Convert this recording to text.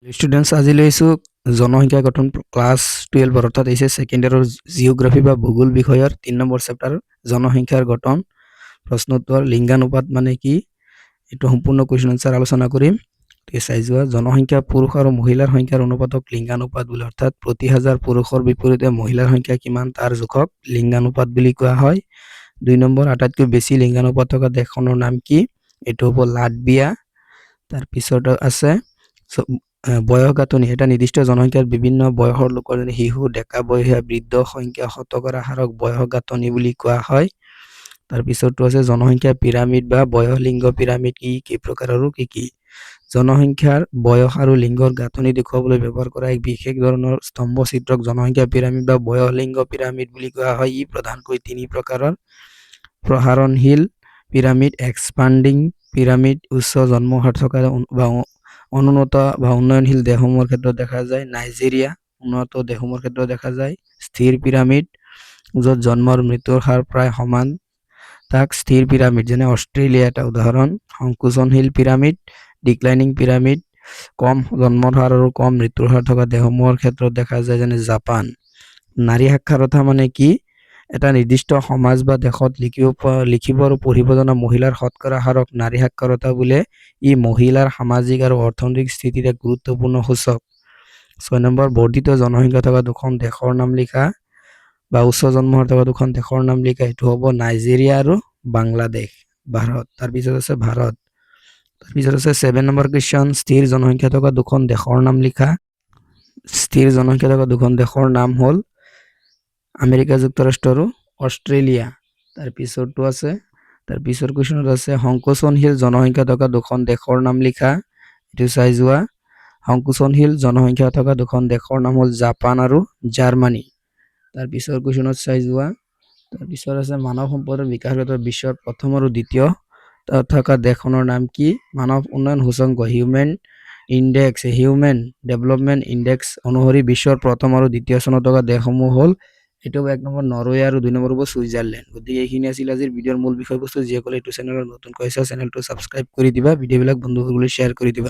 Students আজি লৈছোঁ জনসংখ্যা গঠন ক্লাছ 12 অৰ্থাৎ এইচ এছ ছেকেণ্ড ইয়াৰৰ জিঅ'গ্ৰাফী বা ভূগোল বিষয়ৰ 3 নম্বৰ চেপ্টাৰ জনসংখ্যাৰ গঠন প্ৰশ্ন উত্তৰ লিংগানুপাত মানে কি এইটো সম্পূৰ্ণ কুৱেশ্যন আনসাৰ আলোচনা কৰিম। গতিকে চাই যোৱা জনসংখ্যা পুৰুষ আৰু মহিলাৰ সংখ্যাৰ অনুপাতক লিংগানুপাত বোলে অৰ্থাৎ প্ৰতি হাজাৰ পুৰুষৰ বিপৰীতে মহিলাৰ সংখ্যা কিমান তাৰ জোখক লিংগানুপাত বুলি কোৱা হয়। 2 নম্বৰ আটাইতকৈ বেছি লিংগানুপাত থকা দেশখনৰ নাম কি এইটো হ'ব লাটভিয়া। তাৰপিছত আছে বয়স গাঁথনি এটা নিৰ্দিষ্ট জনসংখ্যাৰ বিভিন্ন বয়সৰ লোকৰ যেনে শিশু ডেকা বয়সীয়া বৃদ্ধ সংখ্যা শতকৰা হাৰক বয়স গাঁথনি বুলি কোৱা হয়। তাৰপিছতো আছে জনসংখ্যা পিৰামিড বা বয়স লিংগ পিৰামিড কি প্ৰকাৰ আৰু কি জনসংখ্যাৰ বয়স আৰু লিংগৰ গাঁথনি দেখুৱাবলৈ ব্যৱহাৰ কৰা এক বিশেষ ধৰণৰ স্তম্ভ চিত্ৰক জনসংখ্যা পিৰামিড বা বয়স লিংগ পিৰামিড বুলি কোৱা হয়। ই প্ৰধানকৈ 3 প্ৰকাৰৰ প্ৰসাৰণশীল পিৰামিড এক্সপান্ডিং পিৰামিড উচ্চ জন্ম হাৰ থকা বা অনুন্নত বা উন্নয়নশীল দেশসমূহৰ ক্ষেত্ৰত দেখা যায়। নাইজেৰিয়া উন্নত দেশসমূহৰ ক্ষেত্ৰত দেখা যায়। স্থিৰ পিৰামিড য'ত জন্ম আৰু মৃত্যুৰ হাৰ প্ৰায় সমান তাক স্থিৰ পিৰামিড যেনে অষ্ট্ৰেলিয়া এটা উদাহৰণ। সংকোচনশীল পিৰামিড ডিক্লাইনিং পিৰামিড কম জন্মৰ হাৰ আৰু কম মৃত্যুৰ হাৰ থকা দেশসমূহৰ ক্ষেত্ৰত দেখা যায় যেনে জাপান। নাৰী সাক্ষৰতা মানে কি এটা নিৰ্দিষ্ট সমাজ বা দেশত লিখিব আৰু পঢ়িব জনা মহিলাৰ শতকৰা হাৰক নাৰী সাক্ষৰতা বোলে। ই মহিলাৰ সামাজিক আৰু অৰ্থনৈতিক স্থিতিৰ এক গুৰুত্বপূৰ্ণ সূচক। 6 নম্বৰ বৰ্ধিত জনসংখ্যা থকা দুখন দেশৰ নাম লিখা বা উচ্চ জন্ম হাৰ থকা দুখন দেশৰ নাম লিখা এইটো হ'ব নাইজেৰিয়া আৰু বাংলাদেশ ভাৰত। তাৰপিছত আছে ভাৰত। তাৰপিছত আছে 7 নম্বৰ কুৱেশ্যন স্থিৰ জনসংখ্যা থকা দুখন দেশৰ নাম লিখা। স্থিৰ জনসংখ্যা থকা দুখন দেশৰ নাম হ'ল আমেৰিকা যুক্তৰাষ্ট্ৰ আৰু অষ্ট্ৰেলিয়া। তাৰপিছতো আছে তাৰপিছৰ কুৱেশ্যনত আছে সংকোচনশীল জনসংখ্যা থকা দুখন দেশৰ নাম লিখা। এইটো চাই যোৱা সংকোচনশীল জনসংখ্যা থকা দুখন দেশৰ নাম হ'ল জাপান আৰু জাৰ্মানী। তাৰপিছৰ কুৱেশ্যনত চাই যোৱা তাৰপিছত আছে মানৱ সম্পদৰ বিকাশৰ ক্ষেত্ৰত বিশ্বৰ প্ৰথম আৰু দ্বিতীয় থকা দেশখনৰ নাম কি মানৱ উন্নয়ন সূচকাংক হিউমেন ডেভেলপমেণ্ট ইণ্ডেক্স অনুসৰি বিশ্বৰ প্ৰথম আৰু দ্বিতীয় স্থানত থকা দেশসমূহ হ'ল এইটো 1 নম্বৰ নৰৱে আৰু 2 নম্বৰ হ'ব ছুইজাৰলেণ্ড। গতিকে এইখিনি আছিল আজিৰ ভিডিঅ'ৰ মূল বিষয়বস্তু। যিসকলে এইটো চেনেলত নতুনকৈ আছে চেনেলটো ছাবস্ক্ৰাইব কৰি দিবা, ভিডিঅ'বিলাক বন্ধুসকললৈ শ্বেয়াৰ কৰি দিবা।